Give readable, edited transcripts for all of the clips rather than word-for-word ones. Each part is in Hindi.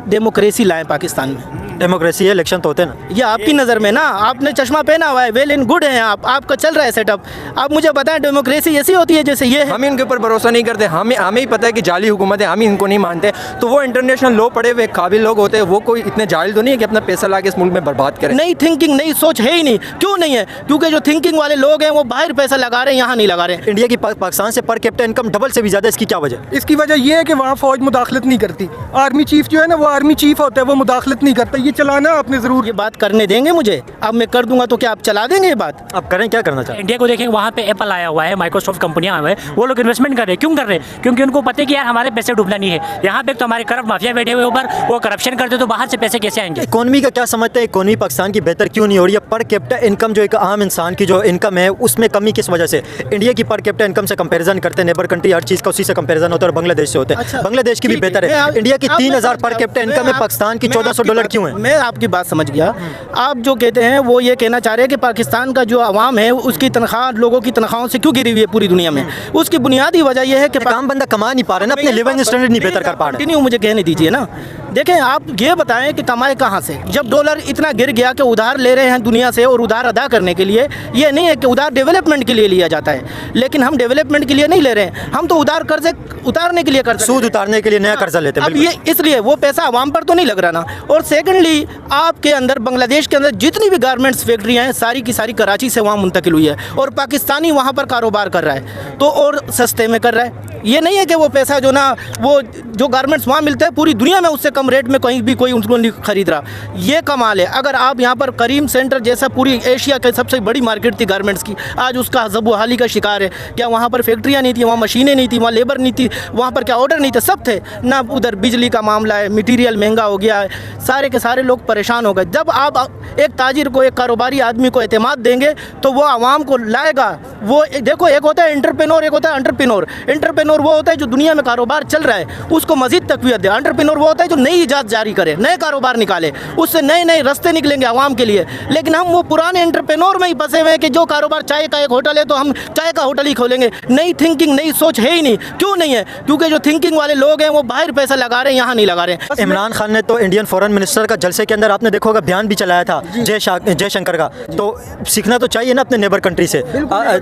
डेमोक्रेसी लाएं पाकिस्तान में। डेमोक्रेसी है, इलेक्शन तो होते हैं ना। ये आपकी नज़र में ना, आपने चश्मा पहना हुआ है, वेल एंड गुड है, आपका चल रहा है सेटअप। आप मुझे बताएं डेमोक्रेसी ऐसी होती है जैसे ये है? हम इनके ऊपर भरोसा नहीं करते, हमें ही पता है कि जाली हुकूमत है, हम इनको नहीं मानते। तो वो इंटरनेशनल लॉ पढ़े हुए काबिल लोग होते हैं, वो कोई इतने जाहिल तो नहीं है कि अपना पैसा ला के इस मुल्क में बर्बाद करें। नई थिंकिंग, नई सोच है ही नहीं। क्यों नहीं है? क्योंकि जो थिंकिंग वाले लोग हैं वो बाहर पैसा लगा रहे हैं, यहाँ नहीं लगा रहे हैं। इंडिया की पाकिस्तान से पर कैपिटा इनकम डबल से भी ज़्यादा, इसकी क्या वजह? इसकी वजह यह है कि वहाँ फ़ौज मुदाखलत नहीं करती। आर्मी चीफ जो है ना, वो आर्मी चीफ होता है, वो मुदाखलत नहीं करता। ये चलाना आपने ज़रूर। ये बात करने देंगे मुझे? अब मैं कर दूंगा तो क्या आप चला देंगे ये बात? अब करें, क्या करना चाहते हैं? इंडिया को देखें, वहाँ पे एप्पल आया हुआ है, माइक्रोसॉफ्ट कंपनियां आए हुए हैं, वो लोग इन्वेस्टमेंट कर रहे हैं। क्यों कर रहे हैं? क्योंकि उनको पता है कि यार हमारे पैसे डूबना नहीं है। यहाँ पे तो हमारे करप्ट माफिया बैठे हुए ऊपर, वो करप्शन करते तो बाहर से पैसे कैसे आएंगे? इकोनॉमी का क्या समझते हैं? इकोनॉमी पाकिस्तान की बेहतर क्यों नहीं हो रही है? पर कैपिटा इनकम जो एक आम इंसान की जो इनकम है उसमें कमी किस वजह से? इंडिया की पर कैपिटा इनकम से कंपैरिजन करते हैं, नेबर कंट्री हर चीज़ का उसी से कंपैरिजन होता है और बांग्लादेश से होते हैं। अच्छा, बांग्लादेश की भी बेहतर है। इंडिया की 3000 पर कैपिटा इनकम है, पाकिस्तान की $1400 क्यों है? मैं आपकी बात समझ गया। आप जो कहते हैं वो ये कहना चाह रहे हैं कि पाकिस्तान का जो आवाम है उसकी तनख्वाह लोगों की तनख्वाहों से क्यों गिरी हुई है पूरी दुनिया में? उसकी बुनियादी वजह यह है कि काम बंदा कमा नहीं पा रहे ना, अपने लिविंग स्टैंडर्ड नहीं बेहतर कर पा रहे। कंटिन्यू मुझे कहने दीजिए ना। देखें, आप ये बताएं कि कमाए कहाँ से? जब डॉलर इतना गिर गया कि उधार ले रहे हैं दुनिया से, और उधार अदा करने के लिए, ये नहीं है कि उधार डेवलपमेंट के लिए लिया जाता है, लेकिन हम डेवलपमेंट के लिए नहीं ले रहे हैं, हम तो उधार कर्जे उतारने के लिए कर्ज, सूद उतारने के लिए नया कर्जा लेते हैं। अब ये इसलिए वो पैसा आवाम पर तो नहीं लग रहा ना। और सेकेंडली, आपके अंदर बांग्लादेश के अंदर जितनी भी गारमेंट्स फैक्ट्रियाँ हैं सारी की सारी कराची से वहाँ मुंतकिल हुई है, और पाकिस्तानी वहाँ पर कारोबार कर रहा है, तो और सस्ते में कर रहा है। ये नहीं है कि वो पैसा जो ना, वो जो गारमेंट्स वहाँ मिलते हैं पूरी दुनिया में उससे कम रेट में कहीं भी कोई उनको नहीं खरीद रहा। ये कमाल है। अगर आप यहाँ पर करीम सेंटर जैसा पूरी एशिया की सबसे बड़ी मार्केट थी गारमेंट्स की, आज उसका ज़बूहाली का शिकार है। क्या वहाँ पर फैक्ट्रियाँ नहीं थी, वहाँ मशीनें नहीं थी, वहाँ लेबर नहीं थी, वहाँ पर क्या ऑर्डर नहीं थे? सब थे ना। उधर बिजली का मामला है, मटीरियल महंगा हो गया है, सारे के सारे लोग परेशान हो गए। जब आप एक ताजिर को, एक कारोबारी आदमी को एतमाद देंगे तो वो आवाम को लाएगा। वो देखो, एक होता है एंटरप्रेन्योर, एक होता है एंटरप्रेन्योर। एंटरप्रेन्योर वो होता है जो दुनिया में कारोबार चल रहा है उसको मजीद तकवीत दे। एंटरप्रेन्योर वो होता है जो नई इजाद जारी करे, नए कारोबार निकाले, उससे नए नए रास्ते निकलेंगे आवाम के लिए। लेकिन हम वो पुराने एंटरप्रेन्योर में ही फंसे हुए हैं कि जो कारोबार, चाय का एक होटल है तो हम चाय का होटल ही खोलेंगे। नई थिंकिंग, नई सोच है ही नहीं। क्यों नहीं है? क्योंकि जो थिंकिंग वाले लोग हैं वो बाहर पैसा लगा रहे हैं, यहाँ नहीं लगा रहे हैं। इमरान खान ने तो इंडियन फॉरेन मिनिस्टर का जलसे के अंदर आपने देखा होगा बयान भी चलाया था जयशंकर का। तो सीखना तो चाहिए ना अपने नेबर कंट्री से।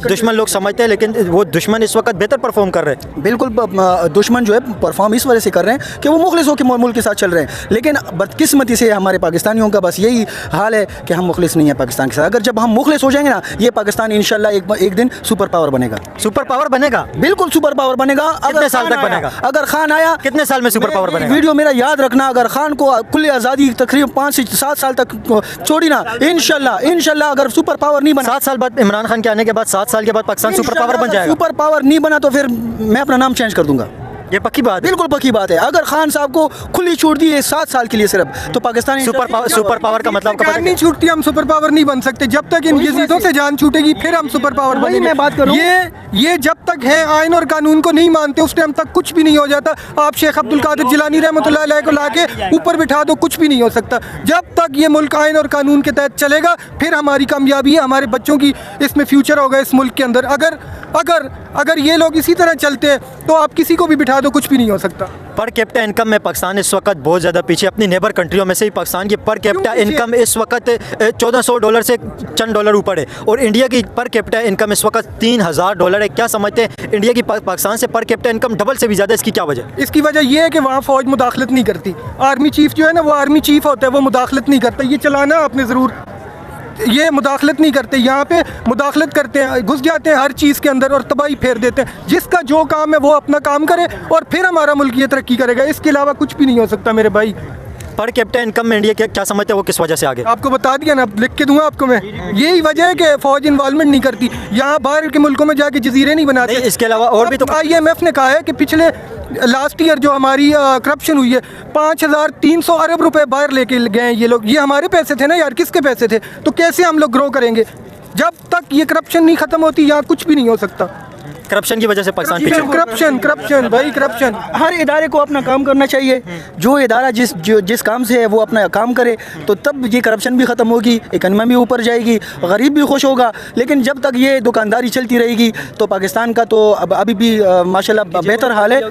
दुश्मन लोग समझते हैं, लेकिन वो दुश्मन इस वक्त बेहतर परफॉर्म कर रहे हैं। बिल्कुल, दुश्मन जो है परफॉर्म इस वजह से कर रहे हैं कि वो मुखलिस होकर मुल्क के साथ चल रहे हैं। लेकिन बदकिस्मती से हमारे पाकिस्तानियों का बस यही हाल है कि हम मुखलिस नहीं है पाकिस्तान के साथ। अगर जब हम मुखलिस हो जाएंगे ना, ये पाकिस्तान इंशाल्लाह एक दिन सुपर पावर बनेगा। सुपर पावर बनेगा? बिल्कुल सुपर पावर बनेगा। कितने साल तक बनेगा? अगर खान आया, कितने साल में सुपर पावर बनेगा? वीडियो मेरा याद रखना, अगर खान को खुली आज़ादी तकरीबन 5 से 7 साल तक छोड़ी ना, इंशाल्लाह अगर सुपर पावर नहीं बना, 7 साल बाद इमरान खान के आने के बाद 7 साल के बाद पाकिस्तान सुपर पावर बन जाएगा। सुपर पावर नहीं बना तो फिर मैं अपना नाम चेंज कर दूंगा। ये पक्की बात है? बिल्कुल पक्की बात है। अगर खान साहब को खुली छूट दी है 7 साल के लिए सिर्फ, तो पाकिस्तान सुपर पावर का मतलब जान नहीं छूटती, हम सुपर पावर नहीं बन सकते। जब तक इन यजीदों से जान छूटेगी फिर हम सुपर पावर बनेंगे। मैं बात करूं, ये जब तक है आइन और कानून को नहीं मानते उस टाइम तक कुछ भी नहीं हो जाता। आप शेख अब्दुल कादिर जिलानी रहमतुल्लाह अलैह को लाके ऊपर बिठा दो, कुछ भी नहीं हो सकता। जब तक ये मुल्क आइन और कानून के तहत चलेगा फिर हमारी कामयाबी है, हमारे बच्चों की इसमें फ्यूचर होगा इस मुल्क के अंदर। अगर ये लोग इसी तरह चलते हैं तो आप किसी को भी बिठा दो, कुछ भी नहीं हो सकता। पर कैपिटा इनकम में पाकिस्तान इस वक्त बहुत ज़्यादा पीछे। अपनी नेबर कंट्रियों में से ही पाकिस्तान की पर कैपिटा इनकम इस वक्त $1400 से चंद डॉलर ऊपर है, और इंडिया की पर कैपिटा इनकम इस वक्त $3000 है। क्या समझते हैं इंडिया की पाकिस्तान से पर कैपिटा इनकम डबल से भी ज़्यादा, इसकी क्या वजह? इसकी वजह यह है कि वहाँ फ़ौज मुदाखलत नहीं करती। आर्मी चीफ जो है ना, वो आर्मी चीफ होता है, वो मुदाखलत नहीं करता। ये चलाना आपने ज़रूर, ये मुदाखलत नहीं करते। यहाँ पे मुदाखलत करते हैं, घुस जाते हैं हर चीज़ के अंदर और तबाही फेर देते हैं। जिसका जो काम है वो अपना काम करे और फिर हमारा मुल्क ये तरक्की करेगा। इसके अलावा कुछ भी नहीं हो सकता मेरे भाई। पर कैपिटा इनकम में इंडिया क्या समझते हैं वो किस वजह से आगे? आपको बता दिया ना, लिख के दूंगा आपको मैं। यही वजह है कि फ़ौज इन्वॉल्वमेंट नहीं करती। यहाँ बाहर के मुल्कों में जाके जजीरे नहीं बनाते। इसके अलावा और भी तो IMF ने कहा है कि पिछले लास्ट ईयर जो हमारी करप्शन हुई है, 5300 अरब रुपए बाहर लेके गए हैं ये लोग। ये हमारे पैसे थे ना यार, किसके पैसे थे? तो कैसे हम लोग ग्रो करेंगे? जब तक ये करप्शन नहीं ख़त्म होती यहाँ कुछ भी नहीं हो सकता। करप्शन की वजह से पाकिस्तान पीछे। करप्शन करप्शन भाई करप्शन। हर इदारे को अपना काम करना चाहिए। जो इदारा जिस काम से है वो अपना काम करे, तो तब ये करप्शन भी ख़त्म होगी, इकनॉमी भी ऊपर जाएगी, गरीब भी खुश होगा। लेकिन जब तक ये दुकानदारी चलती रहेगी तो पाकिस्तान का तो अभी भी माशाल्लाह बेहतर हाल है।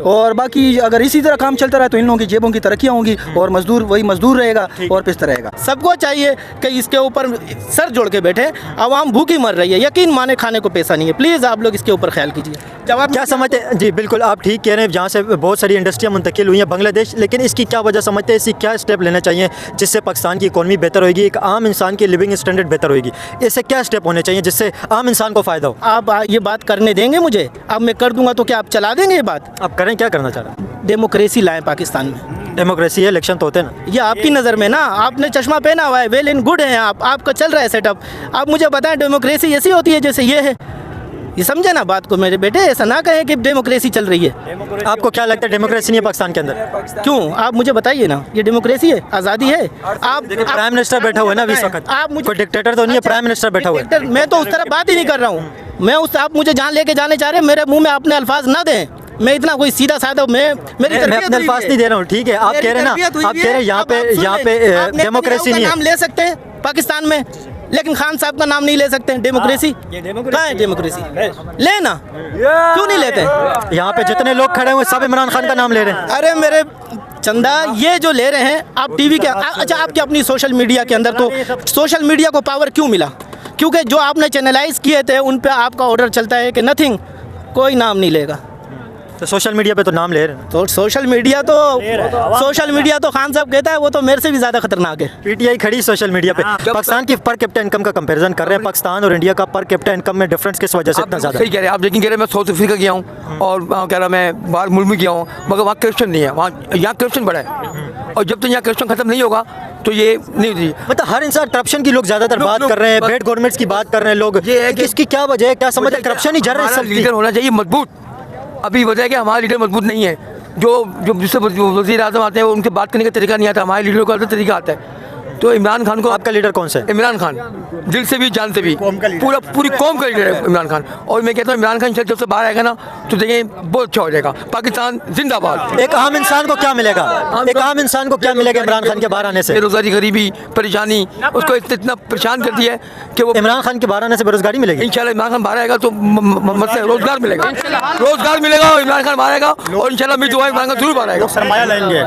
और बाकी अगर इसी तरह काम चलता रहा तो इन लोगों की जेबों की तरक्कियाँ होंगी और मजदूर वही मजदूर रहेगा और पिसता रहेगा। सबको चाहिए कि इसके ऊपर सर जोड़ के बैठे। आवाम भूखी मर रही है, यकीन माने खाने को पैसा नहीं है। प्लीज़ आप लोग इसके ऊपर ख्याल कीजिए। जवाब क्या समझते हैं? जी बिल्कुल, आप ठीक कह रहे हैं। जहाँ से बहुत सारी इंडस्ट्रियाँ मुंतकिल हुई हैं बांग्लादेश, लेकिन इसकी क्या वजह समझते हैं? इसकी क्या स्टेप लेना चाहिए जिससे पाकिस्तान की इकॉनमी बेहतर होगी, एक आम इंसान की लिविंग स्टैंडर्ड बेहतर होगी? ऐसे क्या स्टेप होने चाहिए जिससे आम इंसान को फ़ायदा हो? आप ये बात करने देंगे मुझे? अब मैं कर दूंगा तो क्या आप चला देंगे ये बात? आप करें, क्या करना चाह रहे हैं? डेमोक्रेसी लाएं पाकिस्तान में। डेमोक्रेसी है, इलेक्शन तो होते हैं ना। ये आपकी नज़र में ना, आपने चश्मा पहना हुआ है, वेल इन गुड है आप, आपका चल रहा है सेटअप। आप मुझे बताएं डेमोक्रेसी ऐसी होती है जैसे ये है? ये समझे ना बात को मेरे बेटे, ऐसा ना कहें कि डेमोक्रेसी चल रही है। आपको क्या लगता है डेमोक्रेसी नहीं है पाकिस्तान के अंदर? क्यों? आप मुझे बताइए ना, ये डेमोक्रेसी है, आज़ादी है? आप प्राइम मिनिस्टर बैठा हुआ है ना इस वक्त। आप मुझे कोई डिक्टेटर तो नहीं है, प्राइम मिनिस्टर बैठा हुआ है। मैं तो उस तरह बात ही नहीं कर रहा हूँ। मैं उस आप मुझे जहाँ लेके जाने चाह रहे हैं, मेरे मुंह में अपने अल्फाज ना दें। मैं इतना कोई सीधा साधा मैं मैं अपने अल्फाज नहीं दे रहा हूँ, ठीक है? आप कह रहे हैं ना, आप कह रहे हैं यहाँ पे डेमोक्रेसी नहीं है। नाम ले सकते हैं पाकिस्तान में, लेकिन खान साहब का नाम नहीं ले सकते हैं। डेमोक्रेसी कहाँ है? डेमोक्रेसी लेना क्यों नहीं लेते? यहाँ पे जितने लोग खड़े हुए सब इमरान खान का नाम ले रहे हैं। अरे मेरे चंदा, ये जो ले रहे हैं आप टीवी के, अच्छा आपके अपनी सोशल मीडिया के अंदर, तो सोशल मीडिया को पावर क्यों मिला? क्योंकि जो आपने चैनलाइज किए थे उन पे आपका ऑर्डर चलता है कि नथिंग, कोई नाम नहीं लेगा। तो सोशल मीडिया पे तो नाम ले रहे हैं। तो सोशल मीडिया तो खान साहब कहता है वो तो मेरे से भी ज़्यादा खतरनाक है। पीटीआई खड़ी सोशल मीडिया पे पाकिस्तान की पर कैपिटा इनकम का कंपैरिजन कर रहे हैं। पाकिस्तान और इंडिया का पर कैपिटा इनकम में डिफरेंस किस वजह से इतना ज़्यादा? सही कह रहे हैं आप, लेकिन कह रहे हैं मैं साउथ अफ्रीका गया हूँ और वहाँ कह रहा मैं बाहर मुल्क में गया हूँ, मगर वहाँ करप्शन नहीं है। वहाँ यहाँ करप्शन बड़ा है और जब तक यहाँ करप्शन खत्म नहीं होगा तो ये नहीं होती। मतलब हर इंसान करप्शन की लोग ज़्यादातर बात कर रहे हैं, बेड गवर्नमेंट्स की बात कर रहे हैं लोग। ये है कि इसकी क्या वजह है? क्या समझते हैं? करप्शन ही जर रहा है सब। लीडर होना चाहिए मजबूत। अभी वजह है कि हमारा लीडर मजबूत नहीं है। जो जिससे वज़ीर आज़म आते हैं उनके बात करने का तरीका नहीं आता, हमारे लीडर का अलग तरीका आता है। तो इमरान खान को, आपका लीडर कौन सा है? इमरान खान, दिल से भी जान से भी, पूरी कौम का लीडर है इमरान खान। और मैं कहता हूँ इमरान खान जब से बाहर आएगा ना तो देखें बहुत अच्छा हो जाएगा। पाकिस्तान जिंदाबाद। एक आम इंसान को क्या मिलेगा? एक आम इंसान को क्या मिलेगा इमरान खान के बाहर आने से? बेरोजगारी, गरीबी, परेशानी उसको इतना परेशान करती है कि वो इमरान खान के बाहर आने से बेरोजगारी मिलेगी? इंशाल्लाह इमरान खान बाहर आएगा तो मतलब रोजगार मिलेगा, रोजगार मिलेगा और इमरान खान बाहर आएगा और इंशाल्लाह मैं दुआ इमरान खान जरूर बाहर आएगा। सरमाया लाएंगे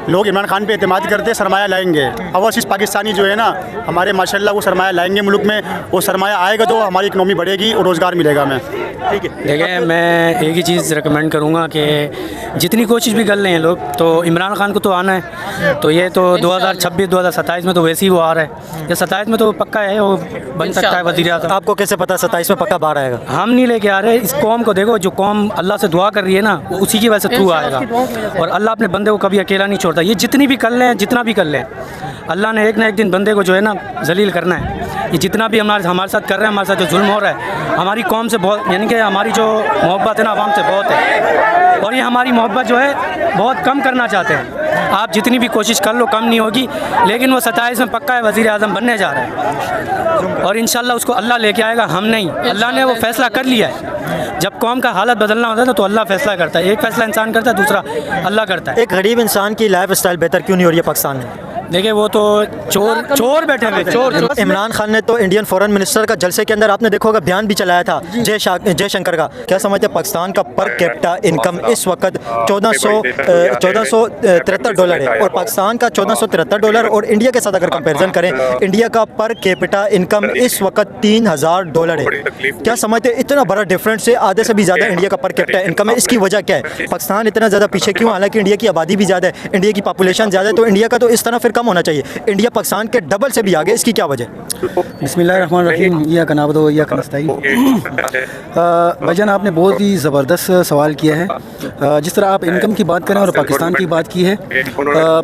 लोग, इमरान खान पे एतमाद करते हैं, सरमाया लाएंगे। ओवरसीज पाकिस्तानी जो है ना हमारे, माशाल्लाह वो सरमाया लाएंगे मुल्क में। वो सरमाया आएगा तो हमारी इकनॉमी बढ़ेगी और रोज़गार मिलेगा हमें। ठीक है, देखिए मैं एक ही चीज़ रिकमेंड करूँगा कि जितनी कोशिश भी कर लें ये लोग, तो इमरान खान को तो आना है। तो ये तो 2026-2027 में तो वैसे ही वो आ रहा है। ये 27 में तो पक्का है वो बन सकता है वज़ीर आज़म। आपको कैसे पता 27 में पक्का बाहर आएगा? हम नहीं लेके आ रहे, इस कौम को देखो, जो कौम अल्लाह से दुआ कर रही है ना, वो उसी की वजह से थ्रू आएगा। और अल्लाह अपने बंदे को कभी अकेला नहीं छोड़ता। ये जितनी भी कर लें, जितना भी कर लें, अल्लाह ने एक ना एक दिन बंदे को जो है ना जलील करना है। ये जितना भी हमारे साथ कर रहे हैं, हमारे साथ जो जुल्म हो रहा है, हमारी कौम से बहुत, यानी कि हमारी जो मोहब्बत है ना आवाम से बहुत है, और ये हमारी मोहब्बत जो है बहुत कम करना चाहते हैं। आप जितनी भी कोशिश कर लो कम नहीं होगी, लेकिन वो 27 में पक्का है वज़ीर आज़म बनने जा रहा है और इंशाल्लाह उसको अल्लाह लेके आएगा, हम नहीं। अल्लाह ने वो फैसला कर लिया है। जब कौम का हालत बदलना होता है तो अल्लाह फैसला करता है। एक फैसला इंसान करता है, दूसरा अल्लाह करता है। एक गरीब इंसान की लाइफ स्टाइल बेहतर क्यों नहीं हो रही है पाकिस्तान में? देखिए वो तो चोर बैठे हुए चोर। इमरान खान ने तो इंडियन फॉरेन मिनिस्टर का जलसे के अंदर आपने देखा होगा बयान भी चलाया था जयशंकर का। क्या समझते हैं पाकिस्तान का पर कैपिटा इनकम इस वक्त $1473 है और पाकिस्तान का $1473 और इंडिया के साथ अगर कंपैरिजन करें, इंडिया का पर कैपिटा इनकम इस वक्त $3000 है। क्या समझते हैं इतना बड़ा डिफरेंस है? आधे से भी ज़्यादा इंडिया का पर कैपिटा इनकम है। इसकी वजह क्या है? पाकिस्तान इतना ज़्यादा पीछे क्यों? हालांकि इंडिया की आबादी भी ज़्यादा है, इंडिया की पॉपुलेशन ज़्यादा है, तो इंडिया का तो इस तरह फिर कम होना चाहिए। इंडिया पाकिस्तान के डबल से भी आगे, इसकी क्या वजह? बिस्मिल्लाहिर्रहमानिर्रहीम, या कनाबदो या कनस्ताईन। भाईजान आपने बहुत ही ज़बरदस्त सवाल किया है। जिस तरह आप इनकम की बात करें और पाकिस्तान की बात की है,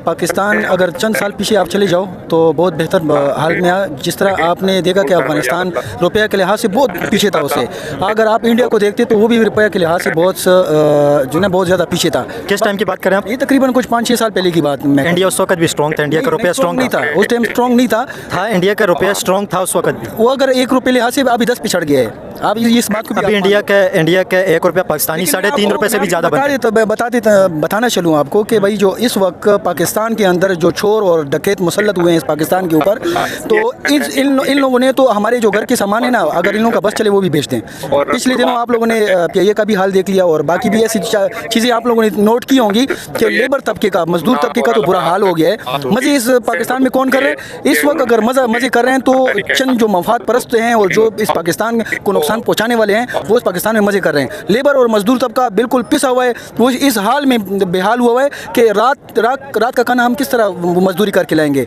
पाकिस्तान अगर चंद साल पीछे आप चले जाओ तो बहुत बेहतर हाल में आ। जिस तरह आपने देखा कि अफ़गानिस्तान रुपये के लिहाज से बहुत पीछे था उससे, अगर आप इंडिया को देखते तो वो भी रुपये के लिहाज से बहुत जो है बहुत ज़्यादा पीछे था। किस टाइम की बात करें आप? ये तकरीबन कुछ 5-6 साल पहले की बात। इंडिया उस वक्त भी स्ट्रॉन्ग था, इंडिया का रुपया स्ट्रॉन्ग नहीं था, उस टाइम स्ट्रॉन्ग नहीं था। इंडिया का रुपया स्ट्रॉन्ग था उस वक्त भी। वो अगर 1 रुपये लिहाज से अभी 10 पिछड़ गया है। आप इस बात को भी अभी इंडिया के 1 रुपया पाकिस्तानी 3.5 रुपये से भी ज़्यादा बताना चलूँ आपको कि भाई जो इस वक्त पाकिस्तान के अंदर जो चोर और डकैत मुसल्लत हुए हैं इस पाकिस्तान के ऊपर, तो इन लोगों ने तो हमारे जो घर के सामान है ना, अगर इन लोगों का बस चले वो भी बेचते हैं। पिछले दिनों आप लोगों ने PIA का भी हाल देख लिया और बाकी भी ऐसी चीज़ें आप लोगों ने नोट की होंगी कि लेबर तबके का, मजदूर तबके का तो बुरा हाल हो गया है। मज़े इस पाकिस्तान में कौन कर रहे हैं इस वक्त? अगर मज़े कर रहे हैं तो चंद जो मफाद परस्त हैं और जो इस पाकिस्तान को नुकसान पहुँचाने वाले हैं वो इस पाकिस्तान में मज़े कर रहे हैं। लेबर और मजदूर तबका बिल्कुल पिसा हुआ है, वो इस हाल में बेहाल हुआ है कि रात का खाना हम किस तरह मजदूरी करके लाएंगे।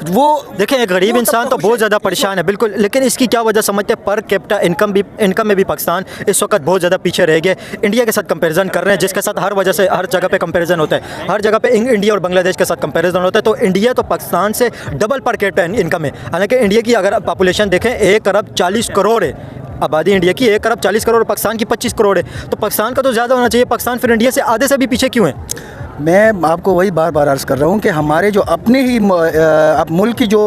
वो देखें, एक गरीब इंसान तो बहुत ज़्यादा परेशान है बिल्कुल, लेकिन इसकी क्या वजह समझते हैं? पर कैपिटा इनकम में भी पाकिस्तान इस वक्त बहुत ज़्यादा पीछे रह गया। इंडिया के साथ कंपैरिजन कर रहे हैं, जिसके साथ हर वजह से हर जगह पे कंपैरिजन होता है, हर जगह पे इंडिया और बांग्लादेश के साथ कंपैरिजन होता है। तो इंडिया तो पाकिस्तान से डबल पर कैपिटा इनकम है। हालांकि इंडिया की अगर पॉपुलेशन देखें 1 अरब 40 करोड़ है आबादी इंडिया की, 1 अरब 40 करोड़, पाकिस्तान की 25 करोड़ है। तो पाकिस्तान का तो ज़्यादा होना चाहिए। पाकिस्तान फिर इंडिया से आधे से भी पीछे क्यों है? मैं आपको वही बार बार अर्ज़ कर रहा हूँ कि हमारे जो अपने ही मुल्क की जो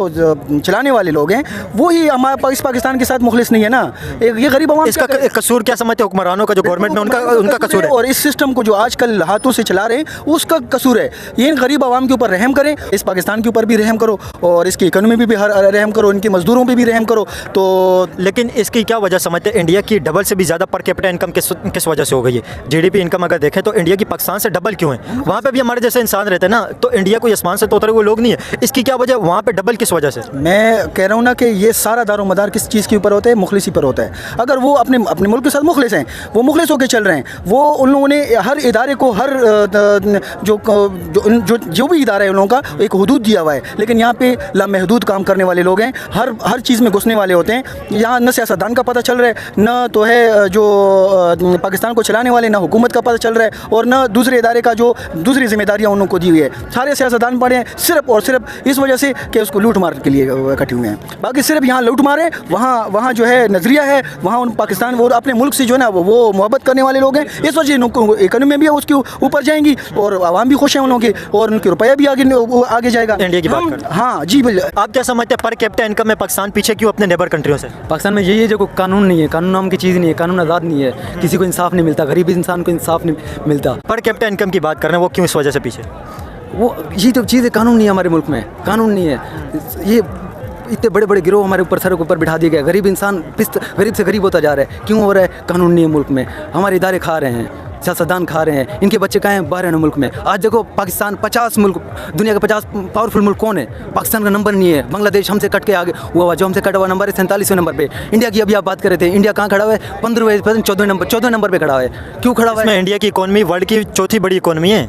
चलाने वाले लोग हैं वो ही हमारे इस पाकिस्तान के साथ मुखलिस नहीं है ना। ये गरीब आवाम इसका कसूर क्या समझते हैं? हुक्मरानों का, जो गवर्नमेंट में उनका कसूर है, और इस सिस्टम को जो आजकल हाथों से चला रहे हैं उसका कसूर है। ये गरीब आवाम के ऊपर रहम करें, इस पाकिस्तान के ऊपर भी रहम करो और इसकी इकनॉमी पे भी रहम करो, इनके मजदूरों पर भी रहम करो। तो लेकिन इसकी क्या वजह समझते हैं? इंडिया की डबल से भी ज़्यादा पर कैपिटा इनकम किस वजह से हो गई है? GDP इनकम अगर देखें तो इंडिया की पाकिस्तान से डबल क्यों है? वहाँ पे भी हमारे जैसे इंसान रहते हैं ना, तो इंडिया कोई आसमान से तो उतरे हुए लोग नहीं है। इसकी क्या वजह, वहाँ पे डबल किस वजह से? मैं कह रहा हूँ ना कि ये सारा दारोमदार किस चीज़ के ऊपर होता है? मुखलिसी पर होता है। अगर वो अपने मुल्क के साथ मुखलिस हैं, वो मुखलिस होकर चल रहे हैं, वो उन लोगों ने हर इदारे को हर जो भी इदारा है उन लोगों का एक हुदूद दिया हुआ है। लेकिन यहाँ पे लामहदूद काम करने वाले लोग हैं, हर चीज़ में घुसने वाले होते हैं। यहाँ न सियासतदान का पता चल रहा है, न तो है जो पाकिस्तान को चलाने वाले, ना हुकूमत का पता चल रहा है, और न दूसरे इदारे का जो दूसरी जिम्मेदारियाँ उनको दी हुई है। सारे सियासतदान पड़े हैं सिर्फ और सिर्फ इस वजह से कि उसको लूट मार के लिए इकट्ठे हुए हैं। बाकी सिर्फ यहाँ लूट मारे, वहाँ जो है नज़रिया है, वहाँ उन पाकिस्तान वो अपने मुल्क से जो है ना वो मोहब्बत करने वाले लोग हैं। इस वजह से इकनॉमी भी उसके ऊपर जाएंगी और आवाम भी खुश हैं उन लोगों की, और उनके रुपया भी आगे जाएगा। इंडिया की बात करें, हाँ जी बिल्कुल। आप क्या समझते हैं पर कैपिटा इनकम में पाकिस्तान पीछे क्यों अपने नेबर कंट्रियों से? पाकिस्तान में यही है जो कानून नहीं है, कानून नाम की चीज़ नहीं है, कानून आज़ाद नहीं है, किसी को इंसाफ नहीं मिलता, गरीब इंसान को इंसाफ नहीं मिलता। पर कैपिटा इनकम की बात कर रहे हैं, वो क्यों इस वजह से पीछे? वो यही तो चीज़ है, कानून नहीं है हमारे मुल्क में, कानून नहीं है। ये इतने बड़े बड़े गिरोह हमारे ऊपर सर के ऊपर बिठा दिए गए, गरीब इंसान गरीब से गरीब होता जा रहा है। क्यों हो रहा है? कानून नहीं है मुल्क में, हमारे इदारे खा रहे हैं, सियासतदान खा रहे हैं, इनके बच्चे कहाँ हैं? बाहर हैं मुल्क में। आज देखो पाकिस्तान 50 मुल्क, दुनिया के 50 पावरफुल मुल्क कौन है? पाकिस्तान का नंबर नहीं है। बांग्लादेश हमसे कट के आगे हुआ, जो हमसे कटा हुआ नंबर है 47वें नंबर पे। इंडिया की अभी आप बात कर रहे थे, इंडिया कहाँ खड़ा हुआ है? 15वें 14वें नंबर पे खड़ा है। क्यों खड़ा हुआ है? इंडिया की इकोनॉमी वर्ल्ड की चौथी बड़ी इकोनॉमी है,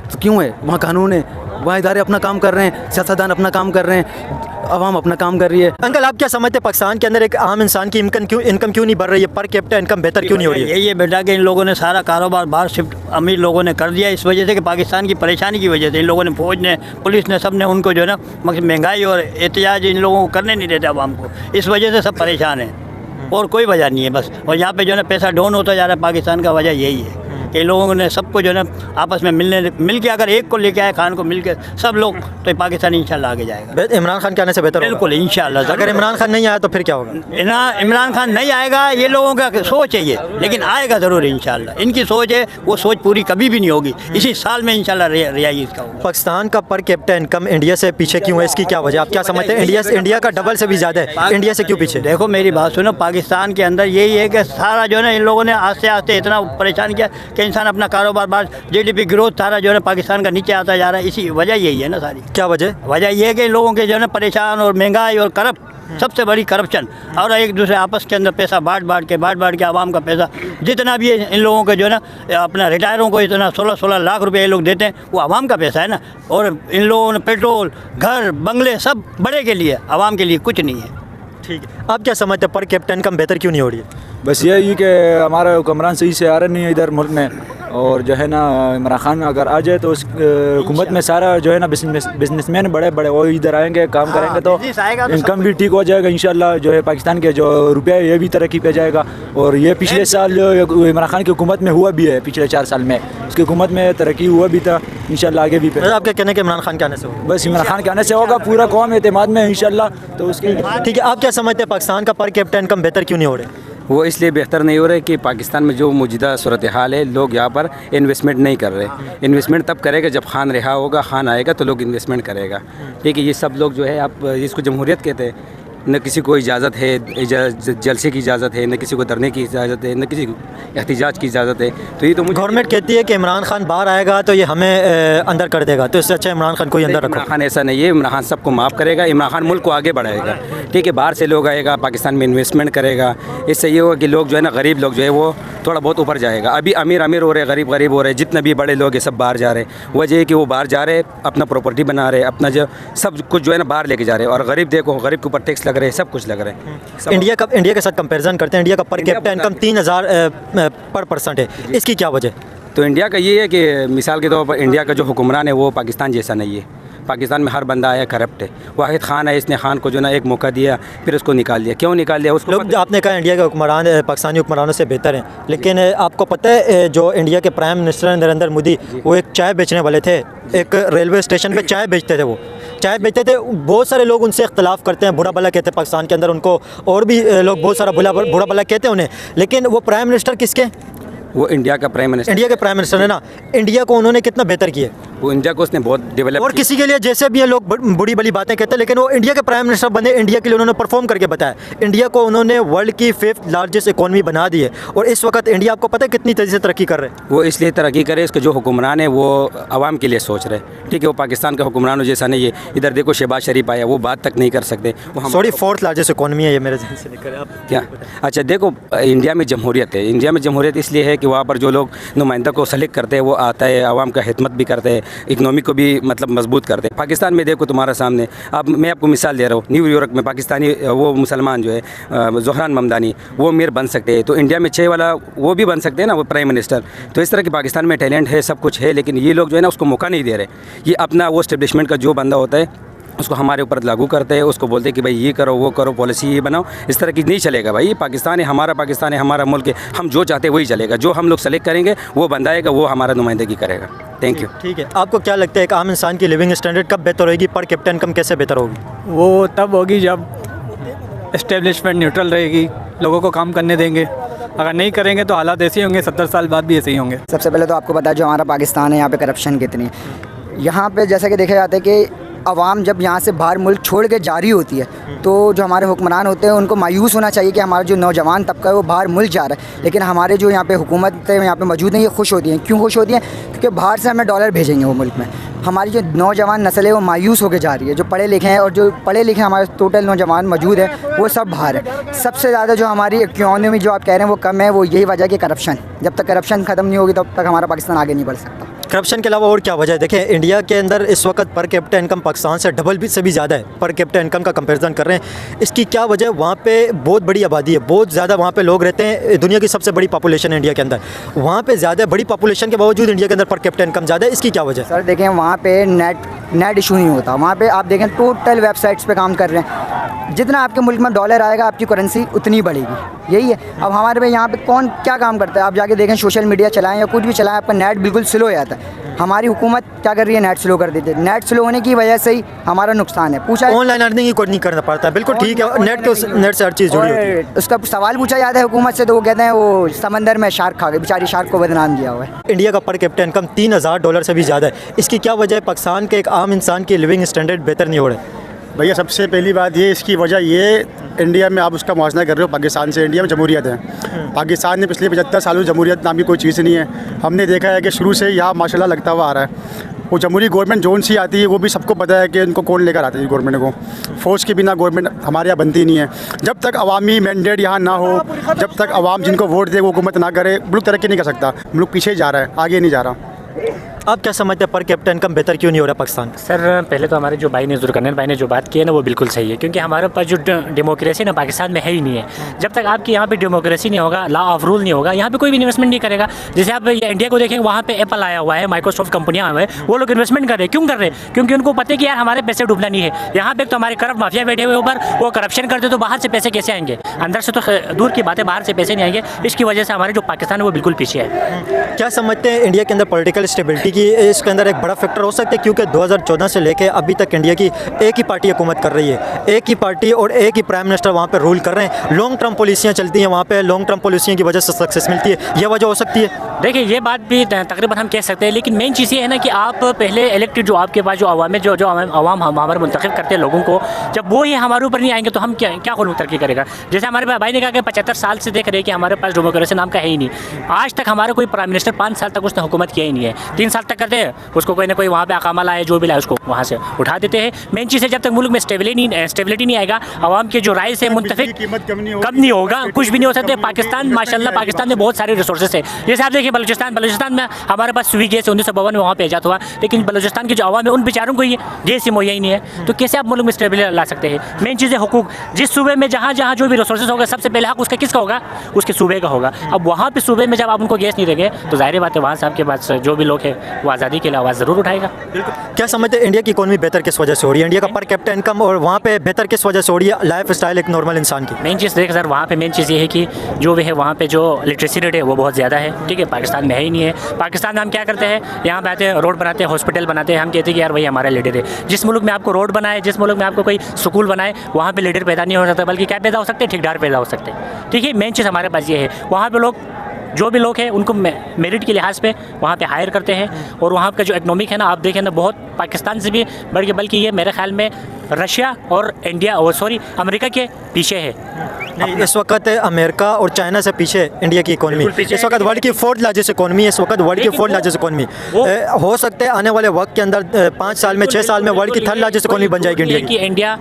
तो क्यों है? वहाँ कानून है, वहाँ इदारे अपना काम कर रहे हैं, सियासतदान अपना काम कर रहे हैं, आवाम अपना काम कर रही है। अंकल आप क्या समझते हैं पाकिस्तान के अंदर एक आम इंसान की इनकम क्यों नहीं बढ़ रही है? पर कैपिटा इनकम बेहतर क्यों नहीं हो रही है? यही है बेटा कि इन लोगों ने सारा कारोबार बाहर शिफ्ट अमीर लोगों ने कर दिया, इस वजह से कि पाकिस्तान की परेशानी की वजह से इन लोगों ने, फौज ने, पुलिस ने, सब ने उनको जो है ना महंगाई और एहतियाज इन लोगों को करने नहीं देते आवाम को। इस वजह से सब परेशान हैं और कोई वजह नहीं है बस। और यहाँ पे जो है ना पैसा डाउन होता जा रहा है पाकिस्तान का, वजह यही है कि लोगों ने सबको जो है ना आपस में मिल के अगर एक को लेके आए खान को मिल के सब लोग, तो ये पाकिस्तान इंशाल्लाह आगे जाएगा। इमरान खान के आने से बेहतर होगा? बिल्कुल इंशाल्लाह। अगर इमरान खान नहीं आया तो फिर क्या होगा? इमरान खान नहीं आएगा, ये लोगों का सोच है ये, लेकिन आएगा ज़रूर इंशाल्लाह। इनकी सोच है, वो सोच पूरी कभी भी नहीं होगी। इसी साल में इंशाल्लाह रिहाई इसका होगा। पाकिस्तान का पर कैपिटा इनकम इंडिया से पीछे क्यों है? इसकी क्या वजह? आप क्या समझते हैं? इंडिया का डबल से भी ज़्यादा है, इंडिया से क्यों पीछे? देखो मेरी बात सुनो, पाकिस्तान के अंदर यही है कि सारा जो है ना इन लोगों ने आस्ते आस्ते इतना परेशान किया कि इंसान अपना कारोबार बार GDP ग्रोथ सारा जो है पाकिस्तान का नीचे आता जा रहा है। इसी वजह यही है ना सारी। क्या वजह? वजह ये है कि लोगों के जो है ना परेशान और महंगाई और सबसे बड़ी करप्शन, और एक दूसरे आपस के अंदर पैसा बांट के आवाम का पैसा जितना भी है इन लोगों के जो है ना अपना रिटायरों को इतना 16 लाख रुपए ये लोग देते हैं, वो आवाम का पैसा है ना। और इन लोगों ने पेट्रोल, घर, बंगले सब बड़े के लिए, आवाम के लिए कुछ नहीं है। ठीक है, आप क्या समझते हैं पर कैपिटा इनकम बेहतर क्यों नहीं हो रही है? बस यही कि हमारा हुक्मरान सही से आ रहे नहीं है इधर मुल्क में, और जो है ना इमरान खान अगर आ जाए तो उस हुकूमत में सारा जो है ना बिजनेसमैन बड़े बड़े वो इधर आएंगे, काम करेंगे तो इनकम भी ठीक हो जाएगा इंशाल्लाह। जो है पाकिस्तान के जो रुपया है ये भी तरक्की पे जाएगा। और ये पिछले साल जो इमरान खान की हुकूमत में हुआ भी है, पिछले 4 साल में उसकी हुकूमत में तरक्की हुआ भी था, इंशाल्लाह आगे भी पे। आपके कहने के इमरान खान के आने से होगा? बस इमरान खान के आने से होगा, पूरा कौम एतमाद में इंशाल्लाह। तो उसके ठीक है, आप क्या समझते हैं पाकिस्तान का पर कैपिटा इनकम बेहतर क्यों नहीं हो रहा? वो इसलिए बेहतर नहीं हो रहा है कि पाकिस्तान में जो मौजूदा सूरत हाल है, लोग यहाँ पर इन्वेस्टमेंट नहीं कर रहे। इन्वेस्टमेंट तब करेगा जब खान रहा होगा, खान आएगा तो लोग इन्वेस्टमेंट करेगा। ठीक है, ये सब लोग जो है आप इसको जमहूरियत कहते हैं। न किसी को इजाज़त है जलसे की इजाज़त है, न किसी को धरने की इजाज़त है, न किसी को एहतिजाज की इजाज़त है। तो ये तो गवर्नमेंट कहती है कि इमरान खान बाहर आएगा तो ये हमें अंदर कर देगा, तो इससे अच्छा इमरान खान को ही अंदर रखो। इमरान खान ऐसा नहीं है, इमरान खान सबको माफ़ करेगा, इमरान खान मुल्क को आगे बढ़ाएगा। ठीक है, बाहर से लोग आएगा, पाकिस्तान में इन्वेस्टमेंट करेगा, इससे ये होगा कि लोग जो है ना, गरीब लोग जो है वो थोड़ा बहुत ऊपर जाएगा। अभी अमीर अमीर हो रहे, गरीब गरीब हो रहे, जितने भी बड़े लोग हैं सब बाहर जा रहे हैं। वजह है कि वो बाहर जा रहे, अपना प्रॉपर्टी बना रहे, अपना जो सब कुछ जो है ना बाहर लेके जा रहे हैं। और गरीब देखो, गरीब के ऊपर टैक्स लग रहे हैं, सब कुछ लग रहे हैं। इंडिया के साथ कंपैरिजन करते हैं, इंडिया का पर कैपिटा इनकम 3000 पर पर्सन है, इसकी क्या वजह? तो इंडिया का ये है कि मिसाल के तौर पर इंडिया का जो हुक्मरान है वो पाकिस्तान जैसा नहीं है। पाकिस्तान में हर बंदा आया करप्ट है। वाहिद खान है, इसने खान को जो ना एक मौका दिया, फिर उसको निकाल दिया। क्यों निकाल दिया उसको? लोग आपने कहा इंडिया के हुक्मरान पाकिस्तानी हुक्मरानों से बेहतर हैं, लेकिन आपको पता है जो इंडिया के प्राइम मिनिस्टर नरेंद्र मोदी, वो एक चाय बेचने वाले थे, एक रेलवे स्टेशन पे चाय बेचते थे। वो चाय बेचते थे, बहुत सारे लोग उनसे इख्तलाफ करते हैं, बुरा भला कहते हैं पाकिस्तान के अंदर उनको, और भी लोग बहुत सारा बुरा भला कहते हैं उन्हें, लेकिन वो प्राइम मिनिस्टर किसके? वो इंडिया का प्राइम मिनिस्टर। इंडिया के प्राइम मिनिस्टर है ना। इंडिया को उन्होंने कितना बेहतर किया? वो इंडिया को उसने बहुत डेवलप। और किसी के लिए जैसे भी ये लोग बुरी भली बातें कहते हैं, लेकिन वो इंडिया के प्राइम मिनिस्टर बने, इंडिया के लिए उन्होंने परफॉर्म करके बताया। इंडिया को उन्होंने वर्ल्ड की 5th लार्जेस्ट इकोनॉमी बना दी है, और इस वक्त इंडिया आपको पता है कितनी तेज़ी से तरक्की कर रहे हैं। वो इसलिए तरक्की करे, इसके जो हुक्मरान है वो आवाम के लिए सोच रहे हैं। ठीक है, वो पाकिस्तान का हुक्मरानों जैसा नहीं है। इधर देखो शहबाज शरीफ आया, वो बात तक नहीं कर सकते। सॉरी, 4th लार्जेस्ट इकोनॉमी है ये, मेरे जहन से निकल आप क्या? अच्छा देखो, इंडिया में जमहूरियत है। इंडिया में जमहूरियत इसलिए है कि वहाँ पर जो लोग नुमाइंदा को सेलेक्ट करते हैं वो आता है, आवाम का खिदमत भी करते हैं, इकनॉमी को भी मतलब मजबूत करते हैं। पाकिस्तान में देखो तुम्हारे सामने, अब मैं आपको मिसाल दे रहा हूँ, न्यूयॉर्क में पाकिस्तानी वो मुसलमान जो है ज़ोहरान ममदानी, वो अमीर बन सकते हैं, तो इंडिया में 6 वाला वो भी बन सकते हैं ना, वो प्राइम मिनिस्टर। तो इस तरह की पाकिस्तान में टैलेंट है, सब कुछ है, लेकिन ये लोग जो है ना उसको मौका नहीं दे रहे। ये अपना वो एस्टेब्लिशमेंट का जो बंदा होता है उसको हमारे ऊपर लागू करते हैं, उसको बोलते हैं कि भाई ये करो वो करो, पॉलिसी ये बनाओ। इस तरह की नहीं चलेगा भाई। ये पाकिस्तान है, हमारा मुल्क है, हम जो चाहते हैं वही चलेगा। जो हम लोग सेलेक्ट करेंगे वो बंदा आएगा, वो हमारा नुमाइंदगी करेगा। Thank you. ठीक है, आपको क्या लगता है एक आम इंसान की लिविंग स्टैंडर्ड कब बेहतर होगी, पर कैपिटा इनकम कैसे बेहतर होगी? वो तब होगी जब एस्टेब्लिशमेंट न्यूट्रल रहेगी, लोगों को काम करने देंगे। अगर नहीं करेंगे तो हालात ऐसे ही होंगे, 70 साल बाद भी ऐसे ही होंगे। सबसे पहले तो आपको पता है जो हमारा पाकिस्तान है, यहाँ पे करप्शन कितनी है। यहाँ पे जैसा कि देखा जाता है कि अवाम जब यहाँ से बाहर मुल्क छोड़ के जारी होती है, तो जो हमारे हुक्मरान होते हैं उनको मायूस होना चाहिए कि हमारा जो नौजवान तबका है वो बाहर मुल्क जा रहा है। लेकिन हमारे जो यहाँ पे हुकूमत है यहाँ पे मौजूद हैं, ये खुश होती हैं। क्यों खुश होती हैं? क्योंकि बाहर से हमें डॉलर भेजेंगे वो मुल्क में। हमारी जो नौजवान नस्ल है वो मायूस होकर जा रही है। जो पढ़े लिखे हैं और जो पढ़े लिखे हमारे टोटल नौजवान मौजूद है वो सब बाहर है। सबसे ज़्यादा जो हमारी इकोनॉमी जो आप कह रहे हैं वो कम है, वो यही वजह कि करप्शन। जब तक करप्शन ख़त्म नहीं होगी तब तक हमारा पाकिस्तान आगे नहीं बढ़ सकता। करप्शन के अलावा और क्या वजह है? देखिए, इंडिया के अंदर इस वक्त पर कैपिटा इनकम पाकिस्तान से डबल भी से भी ज़्यादा है। पर कैपिटा इनकम का कंपैरिजन कर रहे हैं, इसकी क्या वजह है? वहाँ पे बहुत बड़ी आबादी है, बहुत ज़्यादा वहाँ पे लोग रहते हैं। दुनिया की सबसे बड़ी पॉपुलेशन है इंडिया के अंदर, वहाँ पे ज़्यादा बड़ी पॉपुलेशन के बावजूद इंडिया के अंदर पर कैपिटा इनकम ज़्यादा है। इसकी क्या वजह है? सर देखें, वहाँ पे नेट इशू नहीं होता। वहाँ पे आप देखें टोटल वेबसाइट्स पे काम कर रहे हैं। जितना आपके मुल्क में डॉलर आएगा आपकी करेंसी उतनी बढ़ेगी, यही है। अब हमारे पे यहाँ पे कौन क्या काम करता है? आप जाके देखें, सोशल मीडिया चलाएं या कुछ भी चलाएं, आपका नेट बिल्कुल स्लो हो जाता है। हमारी हुकूमत क्या कर रही है? नेट स्लो कर देती है। नेट स्लो होने की वजह से ही हमारा नुकसान है। पूछा ऑनलाइन अर्निंग ही कोई नहीं करना पड़ता है, बिल्कुल ठीक है। नेट से हर चीज़ जुड़ी होती है। उसका सवाल पूछा जाता है हुकूमत से तो वो कहते हैं वो समंदर में शार्क खा गए, बेचारी शार्क को बदनाम किया हुआ है। इंडिया का पर कैपिटा इनकम $3000 से भी ज़्यादा है। इसकी क्या वजह है? पाकिस्तान के एक आम इंसान की लिविंग स्टैंडर्ड बेहतर नहीं हो रहा है। भैया सबसे पहली बात ये, इसकी वजह ये, इंडिया में आप उसका मुआवजा कर रहे हो पाकिस्तान से। इंडिया में जमहूरियत है। पाकिस्तान ने पिछले 75 सालों में जमहूरियत नाम की कोई चीज़ नहीं है। हमने देखा है कि शुरू से यहाँ माशाल्लाह लगता हुआ आ रहा है। वो जमहूरी गवर्नमेंट जोन सी आती है वो भी सबको पता है कि उनको कौन लेकर आता है गवर्नमेंट को। फ़ौज के बिना गवर्नमेंट हमारे यहाँ बनती नहीं है। जब तक अवामी मैंडेट यहाँ ना हो, जब तक अवाम जिनको वोट दे वो हुकूमत ना करे, मुल्क तरक्की नहीं कर सकता। मुल्क पीछे जा रहा है, आगे नहीं जा रहा। आप क्या समझते हैं पर कैपिटा इनकम बेहतर क्यों नहीं हो रहा पाकिस्तान? सर पहले तो हमारे जो भाई ने जुल्करनैन भाई ने जो बात की है ना वो बिल्कुल सही है, क्योंकि हमारे पास जो डेमोक्रेसी ना पाकिस्तान में है ही नहीं है। जब तक आपके यहाँ पे डेमोक्रेसी नहीं होगा, लॉ ऑफ रूल नहीं होगा, यहाँ पे कोई भी इन्वेस्टमेंट नहीं करेगा। जैसे आप इंडिया को देखेंगे, वहाँ पे एप्पल आया हुआ है, माइक्रोसॉफ्ट कंपनियाँ आए हुए हैं, वो लोग इन्वेस्टमेंट कर रहे हैं। क्यों कर रहे हैं? क्योंकि उनको पता है कि यार हमारे पैसे डूबना नहीं है। यहाँ पे तो हमारे करप्ट माफिया बैठे हुए ऊपर, वो करप्शन करते तो बाहर से पैसे कैसे आएंगे? अंदर से तो दूर की बात है, बाहर से पैसे नहीं आएंगे। इसकी वजह से हमारे जो पाकिस्तान है वो बिल्कुल पीछे है। क्या समझते हैं इंडिया के अंदर पॉलिटिकल स्टेबिलिटी की इसके अंदर एक बड़ा फैक्टर हो सकता है? क्योंकि 2014 से लेके अभी तक इंडिया की एक ही पार्टी हुकूमत कर रही है, एक ही पार्टी और एक ही प्राइम मिनिस्टर वहाँ पे रूल कर रहे हैं। लॉन्ग टर्म पॉलिसियाँ चलती हैं वहाँ पे, लॉन्ग टर्म पॉलिसियों की वजह से सक्सेस मिलती है, ये वजह हो सकती है। देखिए ये बात भी तकरीबन हम कह सकते हैं, लेकिन मेन चीज़ ये है ना कि आप पहले इलेक्टेड जो आपके पास जो अवाम जो अवाम हमारे मुंतखब करते हैं लोगों को, जब वो ही हमारे ऊपर नहीं आएंगे तो हम क्या मुल्क तरक्की करेगा? जैसे हमारे भाई ने कहा कि 75 साल से देख रहे हैं कि हमारे पास डेमोक्रेसी नाम का है ही नहीं। आज तक हमारा कोई प्राइम मिनिस्टर 5 साल तक उसने हुकूमत किया ही नहीं है। 3 साल तक करते हैं, उसको कोई ना कोई वहाँ पे अकामा लाए, जो भी लाए उसको वहाँ से उठा देते हैं। मेन चीज़ है जब तक मुल्क में स्टेबिलिटी नहीं आएगा, आवाम के जो राय से मुंतफिक कम नहीं होगा, कुछ भी नहीं हो सकते। पाकिस्तान माशाल्लाह पाकिस्तान में बहुत सारे रिसोर्सेज है। जैसे आप देखिए बलूचिस्तान में हमारे पास सुई गैस 1952 में वहाँ पे ईजाद हुआ, लेकिन बलूचिस्तान के जो आवाम है उन बेचारों को ये गैस ही मुहैया ही नहीं है। तो कैसे आप मुल्क में स्टेबिलिटी ला सकते हैं? मेन चीज़ है हुकूक। जिस सूबे में जहाँ जो भी रिसोर्सेज होगा, सबसे पहले हक उसका किसका होगा? उसके सूबे का होगा। अब वहाँ पे सूबे में जब आप उनको गैस नहीं देंगे तो जाहिर बात है वहाँ से आपके पास जो भी लोग है वो आज़ादी के लिए आवाज़ ज़रूर उठाएगा। क्या समझते हैं इंडिया की इकोनॉमी बेहतर किस वजह से हो रही है? इंडिया का पर कैपिटा इनकम और वहाँ पे बेहतर किस वजह से हो रही है? लाइफ स्टाइल एक नॉर्मल इंसान की मेन चीज़ देखिए सर, वहाँ पे मेन चीज़ ये है कि जो भी है वहाँ पे जो लिटरेसी रेट है वो बहुत ज़्यादा है। ठीक है, पाकिस्तान में है ही नहीं है। पाकिस्तान में हम क्या करते हैं, यहाँ पे आते हैं, रोड बनाते हैं, हॉस्पिटल बनाते हैं, हम कहते हैं कि यार वही हमारा लीडर है। जिस मुल्क में आपको रोड बनाए, जिस मुल्क में आपको कोई स्कूल बनाए, वहाँ पे लीडर पैदा नहीं हो सकता, बल्कि क्या पैदा हो सकते हैं? ठेकेदार पैदा हो सकते हैं। ठीक है, मेन चीज़ हमारे पास ये है, वहाँ पे लोग जो भी लोग हैं उनको मेरिट के लिहाज पे वहाँ पे हायर करते हैं, और वहाँ का जो इकनॉमिक है ना, आप देखें ना, बहुत पाकिस्तान से भी बढ़ के, बल्कि ये मेरे ख्याल में रशिया और इंडिया और अमेरिका के पीछे है। नहीं, इस वक्त अमेरिका और चाइना से पीछे इंडिया की इकोनॉमी। इस वक्त वर्ल्ड की 4th लार्जेस्ट इकोनॉमी है, इस वक्त वर्ल्ड की 4th लार्जेस्ट इकोनॉमी। हो सकता है आने वाले वक्त के अंदर 5 साल में 6 साल में वर्ल्ड की 3rd लार्जेस्ट इकोनॉमी बन जाएगी इंडिया की। इंडिया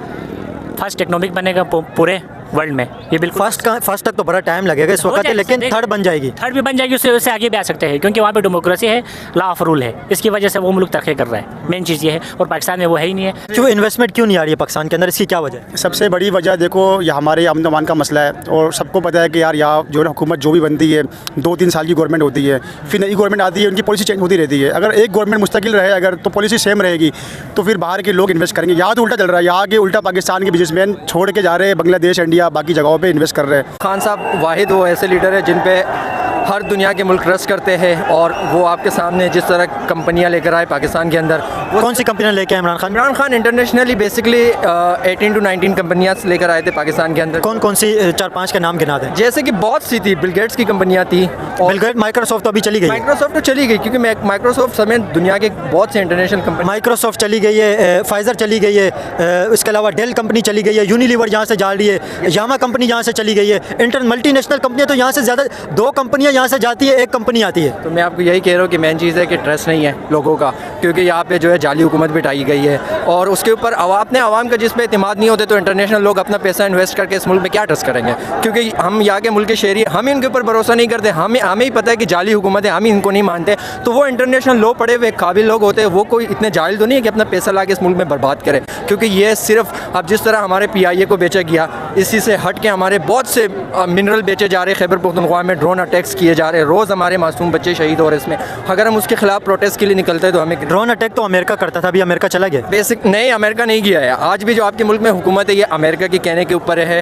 फर्स्ट इकोनॉमिक बनेगा पूरे वर्ल्ड में, ये बिल्कुल। फर्स्ट तक तो बड़ा टाइम लगेगा इस वक्त, लेकिन 3rd बन जाएगी। 3rd भी बन जाएगी, उससे आगे भी आ सकते हैं, क्योंकि वहाँ पे डेमोक्रेसी है, लॉ ऑफ रूल है। इसकी वजह से वो मुल्क तरक्की कर रहा है। मेन चीज़ ये है, और पाकिस्तान में वो है ही नहीं है। क्यों इन्वेस्टमेंट क्यों नहीं आ रही है पाकिस्तान के अंदर? इसकी क्या वजह है? सबसे बड़ी वजह देखो, ये हमारे अमन अमान का मसला है, और सबको पता है कि यार यहाँ जो हुकूमत जो भी बनती है 2-3 साल की गवर्नमेंट होती है, फिर नई गवर्नमेंट आती है, उनकी पॉलिसी चेंज होती रहती है। अगर एक गवर्नमेंट मुस्तकिल रहे अगर, तो पॉलिसी सेम रहेगी, तो फिर बाहर के लोग इन्वेस्ट करेंगे। यहाँ तो उल्टा चल रहा है, यहाँ के उल्टा पाकिस्तान के बिजनेसमैन छोड़ के जा रहे हैं बांग्लादेश, इंडिया, बाकी जगहों पर इन्वेस्ट कर रहे हैं। खान साहब वाहिद वो ऐसे लीडर है जिन पे हर दुनिया के मुल्क ट्रस्ट करते हैं, और वो आपके सामने जिस तरह कंपनियां लेकर आए पाकिस्तान के अंदर, वो कौन सी कंपनियां लेके आए Imran Khan? Imran Khan internationally basically 18 to 19 कंपनियां लेकर आए थे पाकिस्तान के अंदर। कौन सी 4-5 के नाम गिना दें? जैसे कि बहुत सी थी, बिल गेट्स की कंपनियां थी, बिल गेट्स, माइक्रोसॉफ्ट तो अभी चली गई। माइक्रोसॉफ्ट तो चली गई, क्योंकि माइक्रोसॉफ्ट समेत दुनिया के बहुत से इंटरनेशनल कंपनी, माइक्रोसॉफ्ट चली गई है, फाइजर चली गई है, इसके अलावा डेल कंपनी चली गई है, यूनिलीवर यहाँ से जा रही है, यामा कंपनी यहाँ से चली गई है। मल्टीनेशनल कंपनियाँ तो यहाँ से ज़्यादा 2 कंपनियाँ यहाँ से जाती है, एक कंपनी आती है। तो मैं आपको यही कह रहा हूँ कि मेन चीज़ है कि ट्रस्ट नहीं है लोगों का, क्योंकि यहाँ पे जो है जाली हुकूमत बिठाई गई है, और उसके ऊपर अपने आवाम का जिस पे एतमाद नहीं होते, तो इंटरनेशनल लोग अपना पैसा इन्वेस्ट करके इस मुल्क में क्या ट्रस्ट करेंगे? क्योंकि हम यहाँ के मुल्क के शहरी, हम इनके ऊपर भरोसा नहीं करते। हमें ही पता है कि जाली हुकूमत है, हम इनको नहीं मानते। तो वो इंटरनेशनल लो पढ़े हुए काबिल लोग होते हैं, वो कोई इतने जाहिल तो नहीं है कि अपना पैसा ला के इस मुल्क में बर्बाद करे। क्योंकि ये सिर्फ अब जिस तरह हमारे PIA को बेचा गया, इसी से हट के हमारे बहुत से मिनरल बेचे जा रहे हैं। खैबर पख्तूनख्वा में ड्रोन अटैक्स किए जा रहे हैं, रोज़ हमारे मासूम बच्चे शहीद हो रहे हैं इसमें। अगर हम उसके खिलाफ प्रोटेस्ट के लिए निकलते हैं तो हमें ड्रोन अटैक तो अमेरिका करता था, अभी अमेरिका चला गया। बेसिक नहीं, अमेरिका नहीं किया है। आज भी जो आपके मुल्क में हुकूमत है ये अमेरिका के कहने के ऊपर है।